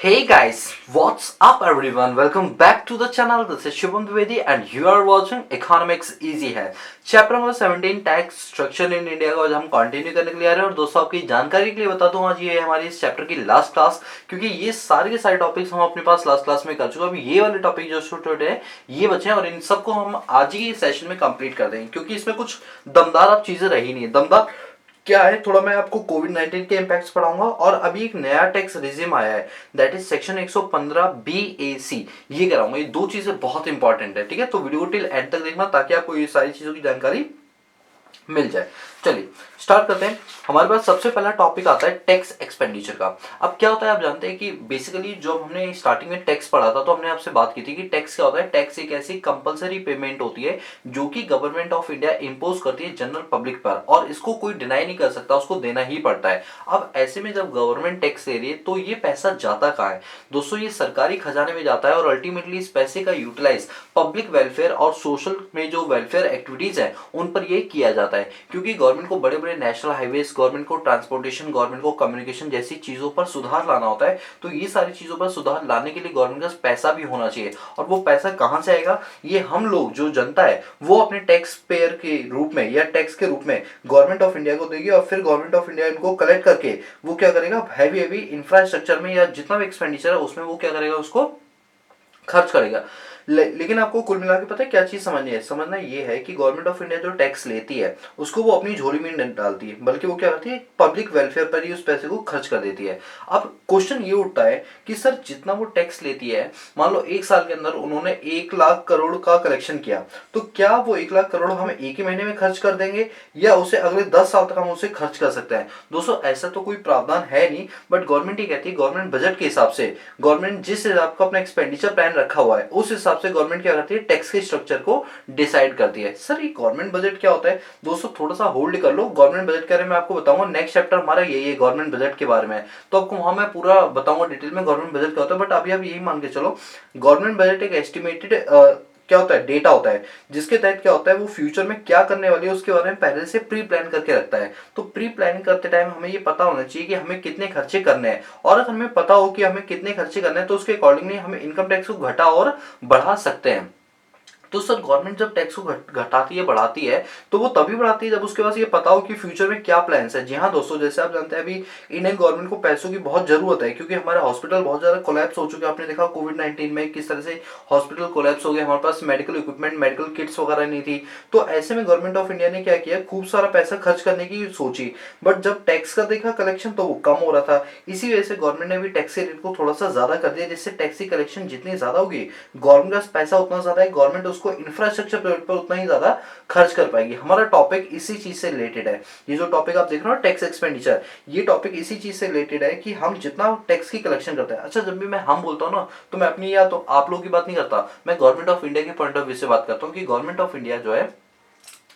Hey guys, what's up everyone? Welcome back to the channel. This is Shubham Dwivedi and you are watching Economics Easy है। Chapter number 17 tax structure in India का आज हम continue करने के लिए आ रहे हैं और दोस्तों आपकी जानकारी के लिए बता दूं आज ये है हमारी इस चैप्टर की लास्ट क्लास, क्योंकि ये सारे के सारे टॉपिक्स हम अपने पास लास्ट क्लास में कर चुके हैं। अभी ये वाले टॉपिक जो छोटे हैं ये बचे हैं और इन सबको हम आज ही सेशन में कंप्लीट कर देंगे, क्योंकि इसमें कुछ दमदार अब चीजें रही नहीं है। दमदार क्या है, थोड़ा मैं आपको कोविड 19 के इम्पैक्ट्स पढ़ाऊंगा और अभी एक नया टैक्स रिजिम आया है, दैट इज सेक्शन 115 BAC, ये कराऊंगा। ये दो चीजें बहुत इंपॉर्टेंट है, ठीक है। तो वीडियो को टिल एंड तक देखना ताकि आपको ये सारी चीजों की जानकारी मिल जाए। चलिए स्टार्ट करते हैं। हमारे पास सबसे पहला टॉपिक आता है टैक्स एक्सपेंडिचर का। अब क्या होता है, आप जानते हैं कि बेसिकली जब हमने स्टार्टिंग में टैक्स पढ़ा था तो हमने आपसे बात की थी कि टैक्स क्या होता है। टैक्स एक ऐसी कंपलसरी पेमेंट होती है जो कि गवर्नमेंट ऑफ इंडिया इंपोज करती है जनरल पब्लिक पर, और इसको कोई डिनाई नहीं कर सकता, उसको देना ही पड़ता है। अब ऐसे में जब गवर्नमेंट टैक्स ले रही है तो ये पैसा जाता कहाँ है दोस्तों? ये सरकारी खजाने में जाता है और अल्टीमेटली इस पैसे का यूटिलाइज पब्लिक वेलफेयर और सोशल में जो वेलफेयर एक्टिविटीज है उन पर ये किया जाता है, क्योंकि गवर्नमेंट को बड़े बड़े नेशनल हाईवेज, गवर्नमेंट को ट्रांसपोर्टेशन, गवर्नमेंट को कम्युनिकेशन जैसी चीजों पर सुधार लाना होता है। तो ये सारी चीजों पर सुधार लाने के लिए गवर्नमेंट के पास पैसा भी होना चाहिए, और वो पैसा कहां से आएगा? ये हम लोग जो जनता है वो अपने टैक्स पेयर के रूप में या टैक्स के रूप में गवर्नमेंट ऑफ इंडिया को देगी, और फिर गवर्नमेंट ऑफ इंडिया इनको कलेक्ट करके वो क्या करेगा, हैवी हैवी इंफ्रास्ट्रक्चर में या जितना भी एक्सपेंडिचर है उसमें वो क्या करेगा, उसको खर्च करेगा। लेकिन आपको कुल मिला के पता है क्या चीज समझनी है? समझना ये है कि गवर्नमेंट ऑफ इंडिया जो टैक्स लेती है उसको वो अपनी झोली में नहीं डालती है, बल्कि वो क्या करती है, पब्लिक वेलफेयर पर ही उस पैसे को खर्च कर देती है। अब क्वेश्चन ये उठता है कि सर जितना वो टैक्स लेती है, मान लो एक साल के अंदर उन्होंने 1 लाख करोड़ का कलेक्शन किया, तो क्या वो 1 लाख करोड़ हम एक ही महीने में खर्च कर देंगे या उसे अगले 10 साल तक हम उसे खर्च कर सकते हैं? दोस्तों ऐसा तो कोई प्रावधान है नहीं, बट गवर्नमेंट ही कहती है, गवर्नमेंट बजट के हिसाब से, गवर्नमेंट जिस हिसाब का अपना एक्सपेंडिचर प्लान रखा हुआ है उस हिसाब से गवर्नमेंट क्या करती है, टैक्स के स्ट्रक्चर को डिसाइड करती है। सर ये गवर्नमेंट बजट क्या होता है दोस्तों? थोड़ा सा होल्ड कर लो, गवर्नमेंट बजट के बारे में आपको बताऊंगा। नेक्स्ट चैप्टर हमारा यही है गवर्नमेंट बजट के बारे में, तो आपको वहां मैं पूरा बताऊंगा डिटेल में गवर्नमेंट बजट क्या होता है। बट अभी आप यही मान के चलो, गवर्नमेंट बजट एक एस्टिमेटेड क्या होता है, डेटा होता है, जिसके तहत क्या होता है, वो फ्यूचर में क्या करने वाली है उसके बारे में पहले से प्री प्लान करके रखता है। तो प्री प्लानिंग करते टाइम हमें ये पता होना चाहिए कि हमें कितने खर्चे करने हैं, और अगर हमें पता हो कि हमें कितने खर्चे करने हैं तो उसके अकॉर्डिंगली हमें इनकम टैक्स को घटा और बढ़ा सकते हैं। तो सर गवर्नमेंट जब टैक्स को घटाती है, बढ़ाती है, तो वो तभी बढ़ाती है जब उसके पास ये पता हो कि फ्यूचर में क्या प्लान्स है। जी हाँ दोस्तों, जैसे आप जानते हैं अभी इंडियन गवर्नमेंट को पैसों की बहुत जरूरत है, क्योंकि हमारे हॉस्पिटल बहुत ज्यादा कोलैप्स हो चुके हैं। आपने देखा कोविड 19 में किस तरह से हॉस्पिटल कोलैप्स हो गए, हमारे पास मेडिकल इक्विपमेंट, मेडिकल किट्स वगैरह नहीं थी। तो ऐसे में गवर्नमेंट ऑफ इंडिया ने क्या किया, खूब सारा पैसा खर्च करने की सोची, बट जब टैक्स का देखा कलेक्शन तो वो कम हो रहा था। इसी वजह से गवर्नमेंट ने भी टैक्स के रेट को थोड़ा सा ज्यादा कर दिया, जिससे टैक्स की कलेक्शन जितनी ज्यादा होगी, गवर्नमेंट का पैसा उतना ज्यादा है, गवर्नमेंट उसको इंफ्रास्ट्रक्चर पर उतना ही ज्यादा खर्च कर पाएगी। हमारा टॉपिक इसी चीज से रिलेटेड है। ये जो टॉपिक आप देख रहे हो टैक्स एक्सपेंडिचर, ये टॉपिक इसी चीज से रिलेटेड है कि हम जितना टैक्स की कलेक्शन करते हैं। अच्छा, जब भी मैं हम बोलता हूँ ना, तो मैं अपनी या तो आप लोगों की बात नहीं करता, मैं गवर्नमेंट ऑफ इंडिया के पॉइंट ऑफ व्यू से बात करता हूँ कि गवर्नमेंट ऑफ इंडिया जो है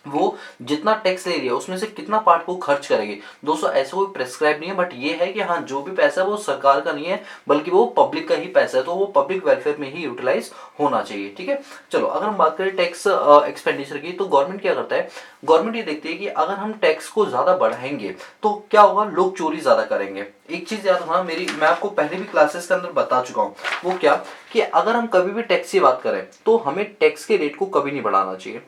वो जितना टैक्स ले रही है उसमें से कितना पार्ट को खर्च करेगी। दोस्तों ऐसा कोई प्रेस्क्राइब नहीं है, बट ये है कि हाँ जो भी पैसा है वो सरकार का नहीं है, बल्कि वो पब्लिक का ही पैसा है, तो वो पब्लिक वेलफेयर में ही यूटिलाइज होना चाहिए, ठीक है। चलो अगर हम बात करें टैक्स एक्सपेंडिचर की, तो गवर्नमेंट क्या करता है, गवर्नमेंट ये देखती है कि अगर हम टैक्स को ज्यादा बढ़ाएंगे तो क्या होगा, लोग चोरी ज्यादा करेंगे। एक चीज याद रखना, मैं आपको पहले भी क्लासेस के अंदर बता चुका हूँ, वो क्या कि अगर हम कभी भी टैक्स की बात करें तो हमें टैक्स के रेट को कभी नहीं बढ़ाना चाहिए।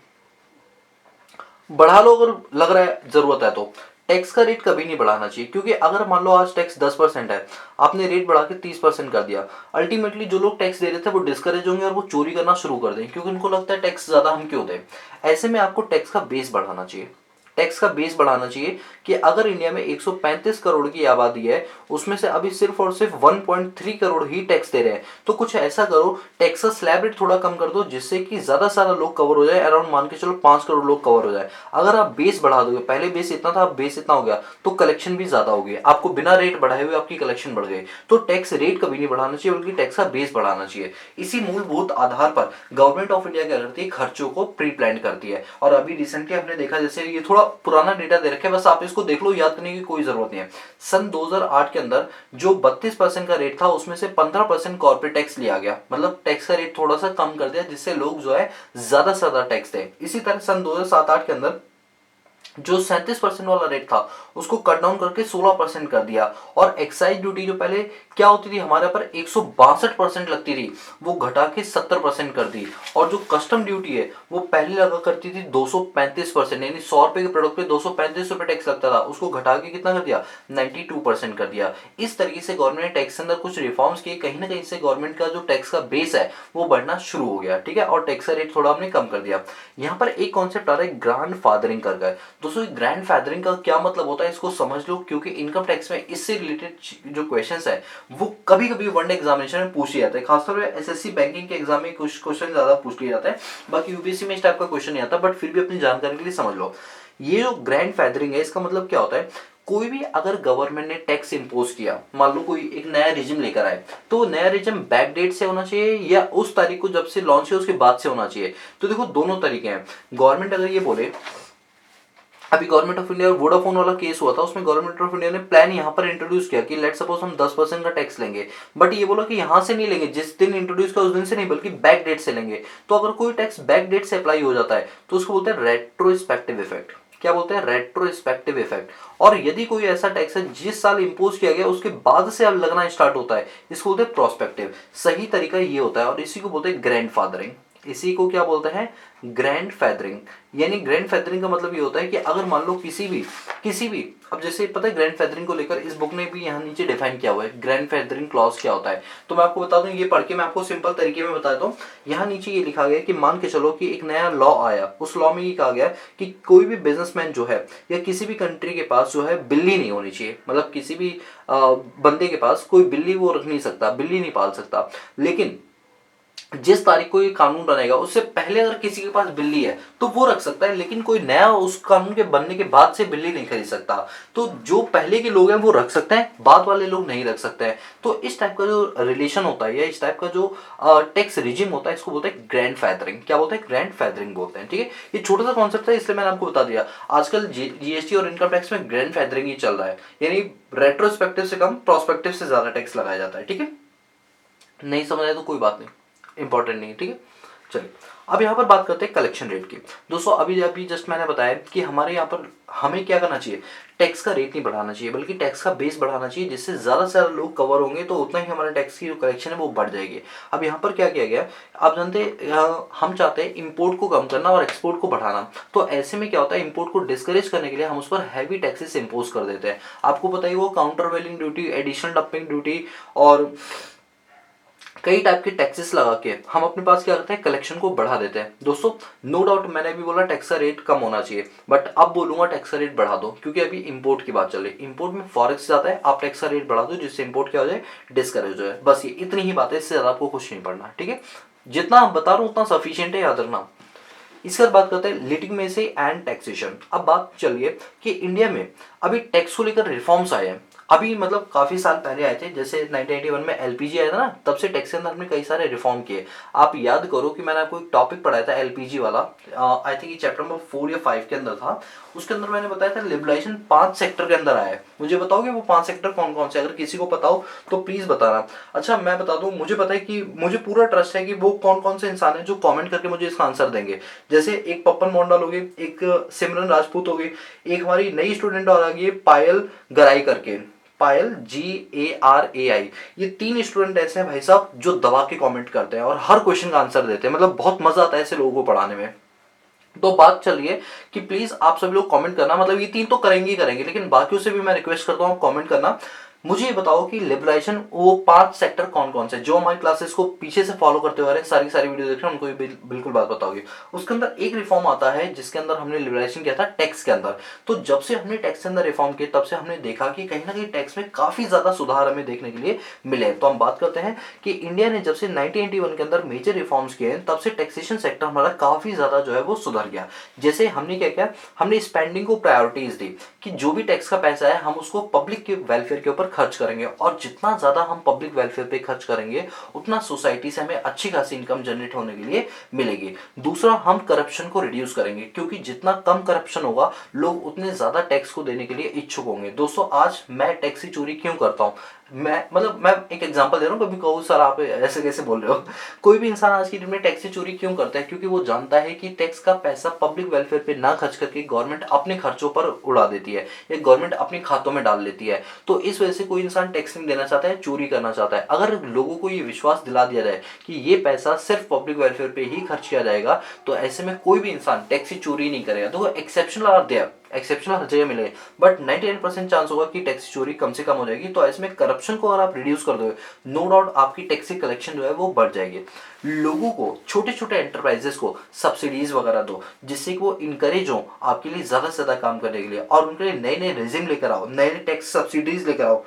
बढ़ा लो अगर लग रहा है जरूरत है तो, टैक्स का रेट कभी नहीं बढ़ाना चाहिए, क्योंकि अगर मान लो आज टैक्स 10% है, आपने रेट बढ़ा के 30% कर दिया, अल्टीमेटली जो लोग टैक्स दे रहे थे वो डिस्करेज होंगे और वो चोरी करना शुरू कर देंगे, क्योंकि उनको लगता है टैक्स ज्यादा हम क्यों दें। ऐसे में आपको टैक्स का बेस बढ़ाना चाहिए। टैक्स का बेस बढ़ाना चाहिए कि अगर इंडिया में 135 करोड़ की आबादी है, उसमें से अभी सिर्फ और सिर्फ 1.3 करोड़ ही टैक्स दे रहे हैं, तो कुछ ऐसा करो, टैक्स का स्लैब रेट थोड़ा कम कर दो, जिससे कि ज्यादा से ज्यादा लोग कवर हो जाए, अराउंड मान के चलो 5 करोड़ लोग कवर हो जाए। अगर आप बेस बढ़ा दोगे, पहले बेस इतना था, अब बेस इतना हो गया, तो कलेक्शन भी ज्यादा होगी, आपको बिना रेट बढ़ाए हुए आपकी कलेक्शन बढ़ गई। तो टैक्स रेट कभी नहीं बढ़ाना चाहिए, बल्कि टैक्स का बेस बढ़ाना चाहिए। इसी मूलभूत आधार पर गवर्नमेंट ऑफ इंडिया क्या करती है, खर्चों को प्री प्लान करती है। और अभी रिसेंटली हमने देखा, जैसे ये थोड़ा पुराना डेटा दे रखे, बस आप इसको देख लो, याद करने की कोई जरूरत नहीं है। सन 2008 के अंदर जो 32% का रेट था, उसमें से 15% कॉर्पोरेट टैक्स लिया गया, मतलब टैक्स का रेट थोड़ा सा कम कर दिया, जिससे लोग जो है ज्यादा से ज्यादा टैक्स दें। इसी तरह सन 2007-8 के अंदर जो 37% वाला रेट था उसको कट डाउन करके 16% कर दिया। और एक्साइज ड्यूटी जो पहले क्या होती थी हमारे पर 162% लगती थी, वो घटा के 70% कर दी। और जो कस्टम ड्यूटी है वो पहले लगा करती थी 235%, यानी 100 रुपए के प्रोडक्ट पे 235 रुपए टैक्स लगता था, उसको घटा के कितना कर दिया, 92% कर दिया। इस तरीके से गवर्नमेंट ने टैक्स के अंदर कुछ रिफॉर्म्स किए, कहीं ना कहीं से गवर्नमेंट का जो टैक्स का बेस है वो बढ़ना शुरू हो गया, ठीक है, और टैक्स का रेट थोड़ा हमने कम कर दिया। यहाँ पर एक कॉन्सेप्ट आ रहा है ग्रैंड फादरिंग कर गए। दोस्तों ग्रैंड फादरिंग का क्या मतलब होता है इसको समझ लो, क्योंकि इनकम टैक्स में इससे रिलेटेड जो क्वेश्चंस है वो कभी कभी वनडे एग्जामिनेशन में पूछ लिया जाता है, खासतौर पर एसएससी बैंकिंग के एग्जाम में कुछ क्वेश्चन ज्यादा पूछ लिया जाता है। बाकी यूपीएससी में इस टाइप का क्वेश्चन नहीं आता, बट फिर भी अपनी जानकारी के लिए समझ लो। ये जो ग्रैंड फादरिंग है इसका मतलब क्या होता है, कोई भी अगर गवर्नमेंट ने टैक्स इंपोज किया, मान लो कोई एक नया रिजिम लेकर आए, तो नया रिजिम बैक डेट से होना चाहिए या उस तारीख को जब से लॉन्च हुआ उसके बाद से होना चाहिए। तो देखो दोनों तरीके हैं। गवर्नमेंट अगर ये बोले, अभी गवर्नमेंट ऑफ इंडिया और वोडाफोन वाला केस हुआ था, उसमें गवर्नमेंट ऑफ इंडिया ने प्लान यहाँ पर इंट्रोड्यूस किया कि लेट सपोज हम 10% का टैक्स लेंगे, बट ये बोला कि यहाँ से नहीं लेंगे, जिस दिन इंट्रोड्यूस किया उस दिन से नहीं बल्कि बैक डेट से लेंगे। तो अगर कोई टैक्स बैक डेट से अप्लाई हो जाता है तो उसको बोलते हैं रेट्रोस्पेक्टिव इफेक्ट। क्या बोलते हैं, रेट्रोस्पेक्टिव इफेक्ट। और यदि कोई ऐसा टैक्स है जिस साल इंपोज किया गया उसके बाद से अब लगना स्टार्ट होता है, इसको बोलते हैं प्रोस्पेक्टिव। सही तरीका ये होता है और इसी को बोलते हैं ग्रैंड फादरिंग। इसी को क्या बोलते हैं, ग्रैंड फैदरिंग। यानी ग्रैंड फैदरिंग का मतलब ये होता है कि अगर मान लो किसी भी अब जैसे पता है ग्रैंड फैदरिंग को लेकर इस बुक ने भी यहाँ नीचे डिफाइन किया हुआ है, ग्रैंड फैदरिंग क्लॉज क्या होता है। तो मैं आपको बता दूं, ये पढ़ के मैं आपको सिंपल तरीके में बता देता हूँ। यहाँ नीचे ये लिखा गया कि मान के चलो कि एक नया लॉ आया, उस लॉ में ये कहा गया कि कोई भी बिजनेसमैन जो है या किसी भी कंट्री के पास जो है बिल्ली नहीं होनी चाहिए, मतलब किसी भी बंदे के पास कोई बिल्ली वो रख नहीं सकता, बिल्ली नहीं पाल सकता। लेकिन जिस तारीख को ये कानून बनेगा उससे पहले अगर किसी के पास बिल्ली है तो वो रख सकता है, लेकिन कोई नया उस कानून के बनने के बाद से बिल्ली नहीं खरीद सकता। तो जो पहले के लोग हैं वो रख सकते हैं, बाद वाले लोग नहीं रख सकते हैं। तो इस टाइप का जो रिलेशन होता है या इस टाइप का जो टैक्स रिजिम होता है इसको बोलते हैं ग्रैंड फैदरिंग। क्या बोलते हैं, ग्रैंड फैदरिंग बोलते हैं, ठीक है। ये छोटा सा कॉन्सेप्ट है इसलिए मैंने आपको बता दिया। आजकल जीएसटी और इनकम टैक्स में ग्रैंड फैदरिंग ही चल रहा है, यानी रेट्रोस्पेक्टिव से कम प्रोस्पेक्टिव से ज्यादा टैक्स लगाया जाता है, ठीक है। नहीं समझ आया तो कोई बात नहीं, इंपॉर्टेंट नहीं है, ठीक है। चलिए अब यहाँ पर बात करते हैं कलेक्शन रेट की। दोस्तों अभी अभी जस्ट मैंने बताया कि हमारे यहाँ पर हमें क्या करना चाहिए, टैक्स का रेट नहीं बढ़ाना चाहिए बल्कि टैक्स का बेस बढ़ाना चाहिए, जिससे ज़्यादा से ज़्यादा लोग कवर होंगे तो उतना ही हमारे टैक्स की जो कलेक्शन है वो बढ़ जाएगी। अब यहाँ पर क्या किया गया, आप जानते हैं हम चाहते हैं इंपोर्ट को कम करना और एक्सपोर्ट को बढ़ाना। तो ऐसे में क्या होता है, इंपोर्ट को डिस्करेज करने के लिए हम उस पर हैवी टैक्सेस इंपोज कर देते हैं। आपको पता ही वो काउंटर वेलिंग ड्यूटी, एडिशनल डंपिंग ड्यूटी और कई टाइप के टैक्सेस लगा के हम अपने पास क्या करते हैं, कलेक्शन को बढ़ा देते हैं। दोस्तों नो डाउट मैंने भी बोला टैक्स का रेट कम होना चाहिए, बट अब बोलूंगा टैक्स का रेट बढ़ा दो, क्योंकि अभी इंपोर्ट की बात चल रही है। इंपोर्ट में फॉरेक्स जाता है, आप टैक्स का रेट बढ़ा दो जिससे इंपोर्ट क्या हो जाए, डिस्करेज हो जाए। बस ये इतनी ही बात है, इससे ज्यादा आपको कुछ नहीं पढ़ना, ठीक है। जितना आप बता रहा हूँ उतना सफिशियंट है, याद रखना। इसके बाद बात करते हैं लिटिगेसी एंड टैक्सेशन। अब बात चलिए कि इंडिया में अभी टैक्स को लेकर रिफॉर्म्स आए हैं। अभी मतलब काफी साल पहले आए थे, जैसे 1981 में एलपीजी आया था ना, तब से टैक्स के अंदर हमने कई सारे रिफॉर्म किए। आप याद करो कि मैंने आपको एक टॉपिक पढ़ाया था एलपीजी वाला, आई थिंक ये चैप्टर नंबर 4 या 5 के अंदर था। उसके अंदर मैंने बताया था लिबरलाइजेशन 5 सेक्टर के अंदर आया है। मुझे बताओगे वो 5 सेक्टर कौन कौन से, अगर किसी को पता हो तो प्लीज बताना। अच्छा मैं बता दूं, मुझे पता है कि मुझे पूरा ट्रस्ट है कि वो कौन कौन से इंसान है जो कमेंट करके मुझे इसका आंसर देंगे। जैसे एक पप्पन मोंडल हो गई, एक सिमरन राजपूत हो गई, एक हमारी नई स्टूडेंट और आ गई पायल गराई करके, पायल GARAI। ये 3 स्टूडेंट ऐसे हैं भाई साहब जो दबा के कमेंट करते हैं और हर क्वेश्चन का आंसर देते हैं, मतलब बहुत मजा आता है ऐसे लोगों को पढ़ाने में। तो बात चल रही है कि प्लीज आप सभी लोग कमेंट करना, मतलब ये 3 तो करेंगे ही करेंगे, लेकिन बाकियों से भी मैं रिक्वेस्ट करता हूँ आप कमेंट करना। मुझे ये बताओ कि लिबरलाइजेशन वो 5 सेक्टर कौन कौन से, जो हमारी क्लासेस को पीछे से फॉलो करते हुए सारी सारी वीडियो देख रहे हैं उनको भी बिल्कुल बात बताओगे। उसके अंदर एक रिफॉर्म आता है जिसके अंदर हमने लिबरलाइजेशन किया था टैक्स के अंदर। तो जब से हमने टैक्स के अंदर रिफॉर्म किए तब से हमने देखा कि कहीं ना कहीं टैक्स में काफी ज्यादा सुधार हमें देखने के लिए मिले। तो हम बात करते हैं कि इंडिया ने जब से 1981 के अंदर मेजर रिफॉर्म्स किए तब से टैक्सेशन सेक्टर हमारा काफी ज्यादा जो है वो सुधर गया। जैसे हमने क्या किया, हमने स्पेंडिंग को प्रायोरिटीज दी कि जो भी टैक्स का पैसा है हम उसको पब्लिक के वेलफेयर के ऊपर खर्च करेंगे, और जितना ज्यादा हम पब्लिक वेलफेयर पे खर्च करेंगे उतना सोसाइटी से हमें अच्छी खासी इनकम जनरेट होने के लिए मिलेगी। दूसरा, हम करप्शन को रिड्यूस करेंगे, क्योंकि जितना कम करप्शन होगा लोग उतने ज्यादा टैक्स को देने के लिए इच्छुक होंगे। दोस्तों आज मैं टैक्स की चोरी क्यों करता हूं, मैं एक एग्जांपल दे रहा हूँ, कभी कहो सर आप ऐसे कैसे बोल रहे हो। कोई भी इंसान आज की डेट में टैक्स से चोरी क्यों करता है? क्योंकि वो जानता है कि टैक्स का पैसा पब्लिक वेलफेयर पे ना खर्च करके गवर्नमेंट अपने खर्चों पर उड़ा देती है या गवर्नमेंट अपने खातों में डाल लेती है। तो इस वजह से कोई इंसान टैक्स नहीं देना चाहता है, चोरी करना चाहता है। अगर लोगों को ये विश्वास दिला दिया जाए कि ये पैसा सिर्फ पब्लिक वेलफेयर पे ही खर्च किया जाएगा, तो ऐसे में कोई भी इंसान टैक्स की चोरी नहीं करेगा। तो एक्सेप्शनल आर देयर, एक्सेप्शनल हर जगह मिलेगा, बट 99% चांस होगा कि टैक्स चोरी कम से कम हो जाएगी। तो ऐसे में करप्शन को अगर आप रिड्यूस कर दोगे, नो डाउट आपकी टैक्स कलेक्शन जो है वो बढ़ जाएगी। लोगों को, छोटे छोटे एंटरप्राइजेस को सब्सिडीज वगैरह दो, जिससे कि वो इनकरेज हो आपके लिए ज्यादा से ज्यादा काम करने के लिए, और उनके लिए नए नए रेजिम लेकर आओ, नए नए टैक्स सब्सिडीज लेकर आओ।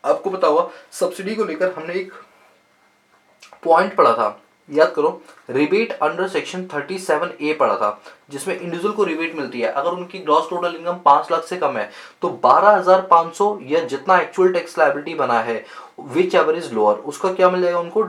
आपको पता होगा सब्सिडी को लेकर हमने एक पॉइंट पढ़ा था, याद करो, रिबेट अंडर सेक्शन 37A पढ़ा था, जिसमें इंडिविजुअल को रिबेट मिलती है अगर उनकी ग्रॉस टोटल इनकम 5 लाख से कम है तो 12,500 या जितना एक्चुअल टैक्स लायबिलिटी बना है, विच एवर इज लोअर, उसका क्या मिल जाएगा उनको,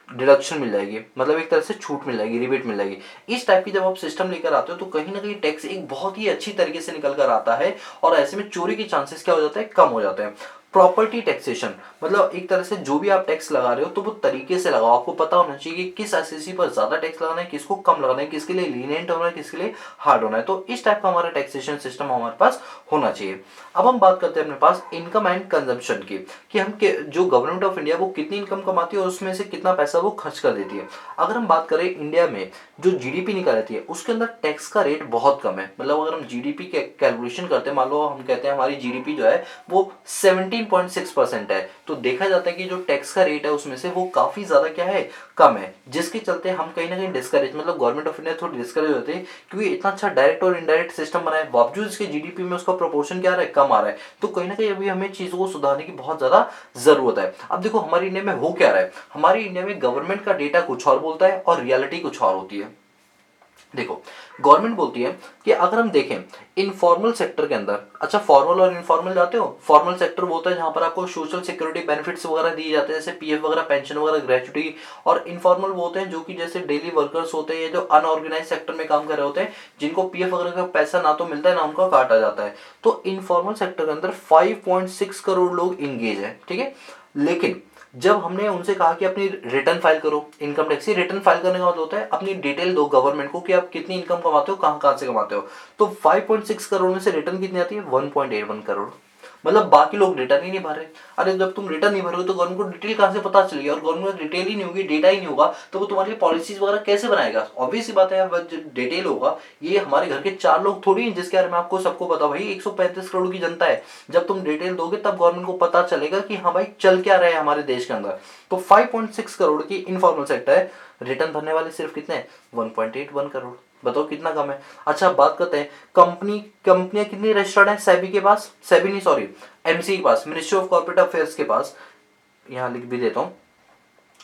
डिडक्शन मिल जाएगी, मतलब एक तरह से छूट मिल जाएगी, रिबेट मिल जाएगी। इस टाइप की जब आप सिस्टम लेकर आते हो तो कहीं ना कहीं टैक्स एक बहुत ही अच्छी तरीके से निकल कर आता है, और ऐसे में चोरी के चांसेस क्या हो जाते हैं, कम हो जाते हैं। प्रॉपर्टी टैक्सेशन, मतलब एक तरह से जो भी आप टैक्स लगा रहे हो तो वो तरीके से लगाओ। आपको पता होना चाहिए कि किस एसएससी पर ज्यादा टैक्स लगाना है, किसको कम लगाना है, किसके लिए लीनियंट होना है, किसके लिए हार्ड होना है। तो इस टाइप का हमारा टैक्सेशन सिस्टम हमारे पास होना चाहिए। अब हम बात करते हैं अपने पास इनकम एंड कंजम्पशन की, कि हम जो गवर्नमेंट ऑफ इंडिया वो कितनी इनकम कमाती है और उसमें से कितना पैसा वो खर्च कर देती है। अगर हम बात करें इंडिया में जो जीडीपी निकल आती है उसके अंदर टैक्स का रेट बहुत कम है। मतलब अगर हम जीडीपी के कैलकुलेशन करते हैं, मान लो हम कहते हैं हमारी जीडीपी जो है वो 17.6% है, तो देखा जाता है कि जो टैक्स का रेट है उसमें से वो काफी ज्यादा क्या है, कम है। जिसके चलते हम कहीं ना कहीं डिस्करेज, मतलब गवर्नमेंट ऑफ इंडिया थोड़ी डिस्करेज होती है, क्योंकि इतना अच्छा डायरेक्ट और इनडायरेक्ट सिस्टम बनाए बावजूद इसके जीडीपी में उसका प्रोपोर्शन क्या आ रहा है, कम आ रहा है। तो कहीं ना कहीं अभी हमें चीजों को सुधारने की बहुत ज्यादा जरूरत है। अब देखो हमारी इंडिया में हो क्या रहा है, हमारी इंडिया में गवर्नमेंट का डेटा कुछ और बोलता है और रियलिटी कुछ और होती है। देखो गवर्नमेंट बोलती है कि अगर हम देखें इनफॉर्मल सेक्टर के अंदर, अच्छा फॉर्मल और इनफॉर्मल जाते हो, फॉर्मल सेक्टर वो होता है जहां पर आपको सोशल सिक्योरिटी बेनिफिट्स वगैरह दिए जाते हैं, जैसे पीएफ वगैरह, पेंशन वगैरह, ग्रेचुटी। और इनफॉर्मल वो होते हैं जो कि जैसे डेली वर्कर्स होते हैं, जो अनऑर्गेनाइज सेक्टर में काम कर रहे होते हैं, जिनको पीएफ वगैरह का पैसा ना तो मिलता है ना उनका काटा जाता है। तो इनफॉर्मल सेक्टर के अंदर 5.6 करोड़ लोग इंगेज है, ठीक है। लेकिन जब हमने उनसे कहा कि अपनी रिटर्न फाइल करो, इनकम टैक्स की रिटर्न फाइल करने का मतलब होता है अपनी डिटेल दो गवर्नमेंट को कि आप कितनी इनकम कमाते हो, कहां कहां से कमाते हो। तो 5.6 करोड़ में से रिटर्न कितनी आती है, 1.81 करोड़। मतलब बाकी लोग रिटर्न ही नहीं भर रहे। अरे जब तुम रिटर्न नहीं भरोगे तो गवर्नमेंट को डिटेल कहां से पता चलेगी, और गवर्नमेंट को डिटेल ही नहीं होगी, डेटा ही नहीं होगा, तो वो तुम्हारे लिए पॉलिसीज वगैरह कैसे बनाएगा। ऑब्वियस सी बात है, डिटेल होगा, ये हमारे घर के 4 लोग थोड़ी हैं जिसके बारे में आपको सबको पता। भाई 135 करोड़ की जनता है, जब तुम डिटेल दोगे तब गवर्नमेंट को पता चलेगा कि हाँ भाई चल क्या रहा है हमारे देश के अंदर। तो 5.6 करोड़ की इनफॉर्मल सेक्टर है, रिटर्न भरने वाले सिर्फ कितने, 1.81 करोड़। बताओ कितना कम है। अच्छा बात करते हैं कंपनियां कितनी रजिस्टर्ड है सेबी के पास, सेबी नहीं सॉरी, एमसी के पास, मिनिस्ट्री ऑफ कॉर्पोरेट अफेयर्स के पास, यहां लिख भी देता हूं,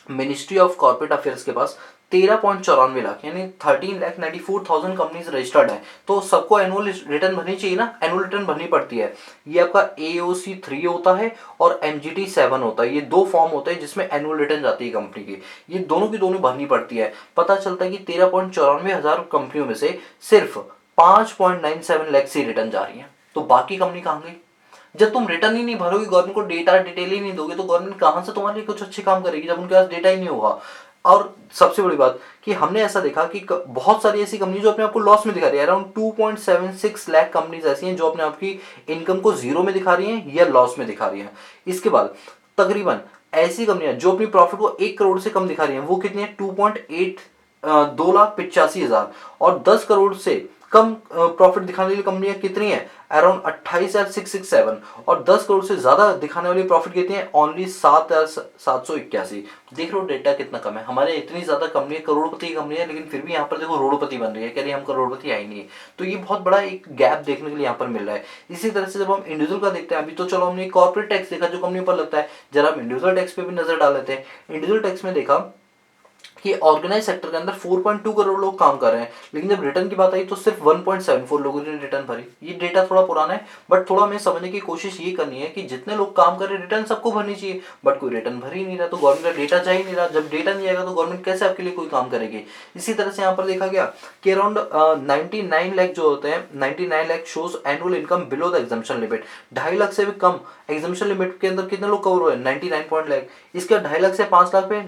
मिनिस्ट्री ऑफ कॉर्पोरेट अफेयर्स के पास 13.94 लाख यानी 13,94,000 कंपनीज रजिस्टर्ड है। तो सबको एनुअल रिटर्न भरनी चाहिए ना, एनुअल रिटर्न भरनी पड़ती है। ये आपका AOC 3 होता है और MGT 7 होता है, ये 2 फॉर्म होते हैं जिसमें एनुअल रिटर्न जाती है कंपनी की। ये दोनों की दोनों भरनी पड़ती है। पता चलता है कि 13.94 हजार कंपनियों में से सिर्फ 5.97 लाख से रिटर्न जा रही है। तो बाकी कंपनी कहां गई। जब तुम रिटर्न ही नहीं भरोगे, गवर्नमेंट को डेटा डिटेल ही नहीं दोगे, तो गवर्नमेंट कहां से तुम्हारे लिए कुछ अच्छे काम करेगी जब उनके पास डेटा ही नहीं होगा। और सबसे बड़ी बात कि हमने ऐसा देखा कि बहुत सारी ऐसी कंपनी जो अपने आप को लॉस में दिखा रही है, अराउंड 2.76 लाख कंपनीज ऐसी हैं जो अपने आप की इनकम को जीरो में दिखा रही हैं या लॉस में दिखा रही हैं। इसके बाद तकरीबन ऐसी कंपनियां जो अपनी प्रॉफिट को 1 करोड़ से कम दिखा रही हैं, वो कितनी है, 2,85,000। और 10 करोड़ से कम प्रॉफिट दिखाने वाली कंपनियां कितनी है, अराउंड 28,667। और 10 करोड़ से ज्यादा दिखाने वाली प्रॉफिट कितनी है, ओनली 7,781। देख लो डेटा कितना कम है। हमारे इतनी ज्यादा कंपनी है, करोड़पति की कंपनी है, लेकिन फिर भी यहाँ पर देखो रोड़पति बन रही है, कह रही है हम करोड़पति आई नहीं है। तो ये बहुत बड़ा एक गैप देखने के लिए यहाँ पर मिल रहा है। इसी तरह से जब हम इंडिविजुअल का देखते हैं, अभी तो चलो हमने कॉर्पोरेट टैक्स देखा जो कंपनी पर लगता है, जरा हम इंडिविजुअल टैक्स पे भी नजर डाल लेते हैं। इंडिविजुअल टैक्स में देखा कि ऑर्गेनाइज सेक्टर के अंदर 4.2 करोड़ लोग काम कर रहे हैं, लेकिन जब रिटर्न की बात आई तो सिर्फ 1.74 लोगों ने रिटर्न भरी। ये डेटा थोड़ा पुराना है, बट थोड़ा हमें समझने की कोशिश ये करनी है कि जितने लोग काम कर रहे हैं रिटर्न सबको भरनी चाहिए, बट कोई रिटर्न भर ही नहीं रहा, तो गवर्नमेंट का डेटा जा ही नहीं रहा। जब डेटा नहीं आएगा तो गवर्नमेंट कैसे आपके लिए कोई काम करेगी। इसी तरह से यहाँ पर देखा गया कि अराउंड 99 लाख जो होते हैं, 99 lakh shows annual income below the exemption limit. 2.5 lakh से भी कम एग्जाम्पशन लिमिट के अंदर कितने लोग कवर हुए, 99 लाख। इसके 2.5 लाख से 5 लाख पे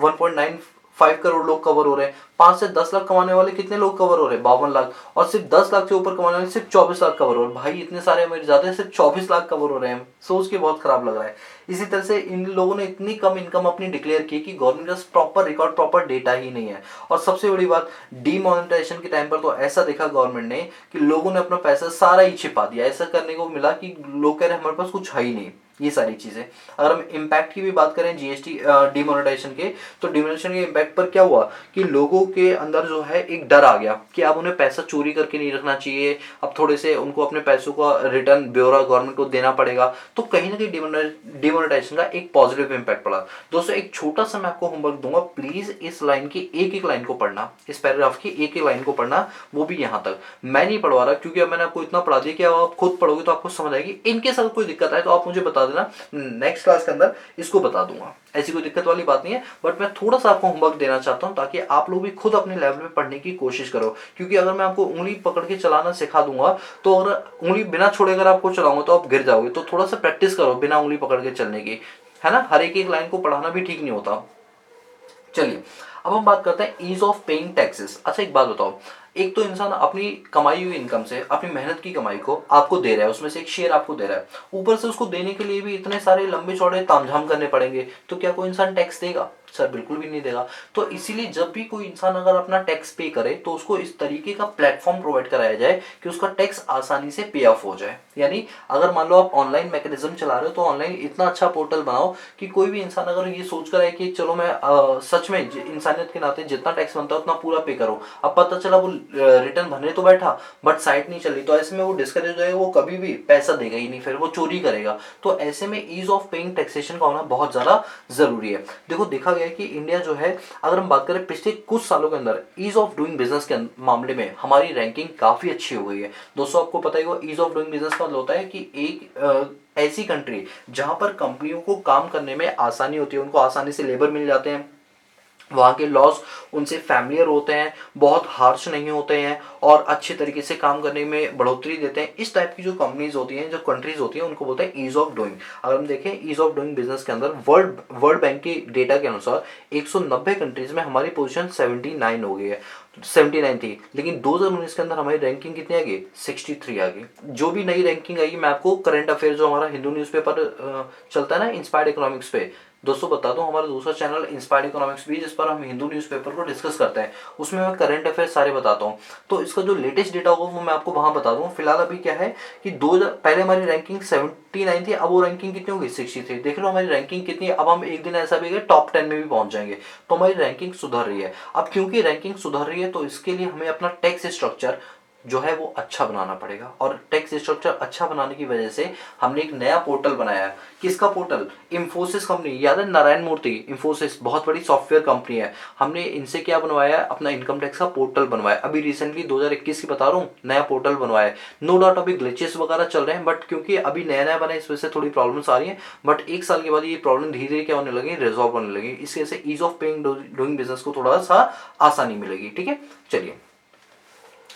1.95 करोड़ लोग कवर हो रहे हैं। 5 से 10 लाख कमाने वाले कितने लोग कवर हो रहे हैं, 52 लाख। और सिर्फ 10 लाख से ऊपर कमाने वाले सिर्फ 24 लाख कवर हो रहे हैं। भाई इतने सारे अमीर जाते हैं, सिर्फ 24 लाख कवर हो रहे हैं, सोच के बहुत खराब लग रहा है। इसी तरह से इन लोगों ने इतनी कम इनकम अपनी डिक्लेयर की कि गवर्नमेंट का प्रॉपर रिकॉर्ड, प्रॉपर डेटा ही नहीं है। और सबसे बड़ी बात, डीमोनेटाइजेशन के टाइम पर तो ऐसा देखा गवर्नमेंट ने कि लोगों ने अपना पैसा सारा ही छिपा दिया। ऐसा करने को मिला कि लोग कह रहे हमारे पास कुछ है ही नहीं। ये सारी चीजें, अगर हम इम्पैक्ट की भी बात करें जीएसटी डिमोनेटाइजेशन के, तो डिमोनेटाइजेशन के इम्पैक्ट पर क्या हुआ कि लोगों के अंदर जो है एक डर आ गया कि अब उन्हें पैसा चोरी करके नहीं रखना चाहिए, अब थोड़े से उनको अपने पैसों का रिटर्न ब्यौरा गवर्नमेंट को देना पड़ेगा। तो कहीं ना कहीं डिमोनेटाइजेशन का एक पॉजिटिव इम्पैक्ट पड़ा। दोस्तों एक छोटा सा मैं आपको होमवर्क दूंगा, प्लीज इस लाइन की एक एक लाइन को पढ़ना, इस पैराग्राफ की एक एक लाइन को पढ़ना, वो भी यहाँ तक। मैं नहीं पढ़वा रहा क्योंकि अब मैंने आपको इतना पढ़ा दिया कि अब आप खुद पढ़ोगे तो आपको समझ आएगी। इनके साथ कोई दिक्कत आए तो आप मुझे बता देना, नेक्स्ट क्लास के अंदर इसको बता दूंगा। ऐसी कोई दिक्कत वाली बात नहीं है, बट मैं थोड़ा सा आपको होमवर्क देना चाहता हूं ताकि आप लोग भी खुद अपने लेवल पे पढ़ने की कोशिश करो। क्योंकि अगर मैं आपको उंगली पकड़ के चलाना सिखा दूंगा तो अगर उंगली बिना छोड़े अगर आपको चलाऊंगा तो आप गिर जाओगे। तो थोड़ा सा प्रैक्टिस करो बिना उंगली पकड़ के चलने की, है ना। हर एक एक लाइन को पढ़ाना भी ठीक नहीं होता। चलिए अब हम बात करते हैं ईज ऑफ पेइंग टैक्सेस। अच्छा एक बात बताओ, एक तो इंसान अपनी कमाई हुई इनकम से, अपनी मेहनत की कमाई को आपको दे रहा है, उसमें से एक शेयर आपको दे रहा है, ऊपर से उसको देने के लिए भी इतने सारे लंबे चौड़े तामझाम करने पड़ेंगे, तो क्या कोई इंसान टैक्स देगा? सर बिल्कुल भी नहीं देगा। तो इसीलिए जब भी कोई इंसान अगर अपना टैक्स पे करे तो उसको इस तरीके का प्लेटफॉर्म प्रोवाइड कराया जाए कि उसका टैक्स आसानी से पे ऑफ हो जाए। यानी अगर मान लो आप ऑनलाइन मैकेनिज्म चला रहे हो तो ऑनलाइन इतना अच्छा पोर्टल बनाओ कि कोई भी इंसान अगर ये सोच कर आए कि चलो मैं सच में इंसानियत के नाते जितना टैक्स बनता है उतना पूरा पे करो, अब पता चला वो रिटर्न भरने तो बैठा बट साइट नहीं चली, तो ऐसे में वो डिस्करेज हो जाएगा, वो कभी भी पैसा देगा ही नहीं, फिर वो चोरी करेगा। तो ऐसे में ईज ऑफ पेइंग टैक्सेशन का होना बहुत ज्यादा जरूरी है। देखो देखा गया कि इंडिया जो है, अगर हम बात करें पिछले कुछ सालों के अंदर ईज ऑफ डूइंग बिजनेस के मामले में हमारी रैंकिंग काफी अच्छी हो गई है। दोस्तों आपको पता ही होगा ईज ऑफ डूइंग बिजनेस का मतलब होता है कि एक ऐसी कंट्री जहां पर कंपनियों को काम करने में आसानी होती है, उनको आसानी से लेबर मिल जाते हैं, वहाँ के लॉज उनसे फैमिलियर होते हैं, बहुत हार्श नहीं होते हैं और अच्छे तरीके से काम करने में बढ़ोतरी देते हैं। इस टाइप की जो कंपनीज होती हैं, जो कंट्रीज होती हैं, उनको बोलते हैं ईज ऑफ डूइंग। अगर हम देखें ईज ऑफ डूइंग बिजनेस के अंदर वर्ल्ड बैंक की डेटा के अनुसार 190 कंट्रीज में हमारी पोजीशन 79 हो गई है, 79 थी, लेकिन 2019 के अंदर हमारी रैंकिंग कितनी आ गई, 63 आ गई। जो भी नई रैंकिंग आएगी मैं आपको करंट अफेयर जो हमारा हिंदू न्यूज़पेपर चलता है ना इंस्पायर्ड इकोनॉमिक्स पे, दोस्तों बता दूं हमारा दूसरा चैनल इंस्पायर्ड इकोनॉमिक्स भी, जिस पर हम हिंदू न्यूज़पेपर को डिस्कस करते हैं, उसमें मैं करंट अफेयर सारे बताता हूं। तो इसका जो लेटेस्ट डेटा होगा वो मैं आपको वहां बता दूं। फिलहाल अभी क्या है कि 2000 पहले हमारी रैंकिंग 79 थी, अब वो रैंकिंग कितनी हो गई, 63। देख लो हमारी रैंकिंग कितनी है। अब हम एक दिन ऐसा भी है टॉप 10 में भी पहुंच जाएंगे, तो हमारी रैंकिंग सुधर रही है। अब क्योंकि रैंकिंग सुधर रही है तो इसके लिए हमें अपना टैक्स स्ट्रक्चर जो है वो अच्छा बनाना पड़ेगा, और टैक्स स्ट्रक्चर अच्छा बनाने की वजह से हमने एक नया पोर्टल बनाया है। किसका पोर्टल, इंफोसिस कंपनी, याद है नारायण मूर्ति, इंफोसिस बहुत बड़ी सॉफ्टवेयर कंपनी है, हमने इनसे क्या बनवाया है, अपना इनकम टैक्स का पोर्टल बनवाया। अभी रिसेंटली 2021 की बता रहा हूँ, नया पोर्टल बनवाया है। नो डाउट अभी ग्लिचेस वगैरह चल रहे हैं, बट क्योंकि अभी नया नया बना है इस वजह से थोड़ी प्रॉब्लम्स आ रही है, बट एक साल के बाद ये प्रॉब्लम धीरे धीरे क्या होने लगी, रिजॉल्व होने लगी। इसकी वजह से ease of paying doing business को थोड़ा सा आसानी मिलेगी। ठीक है, चलिए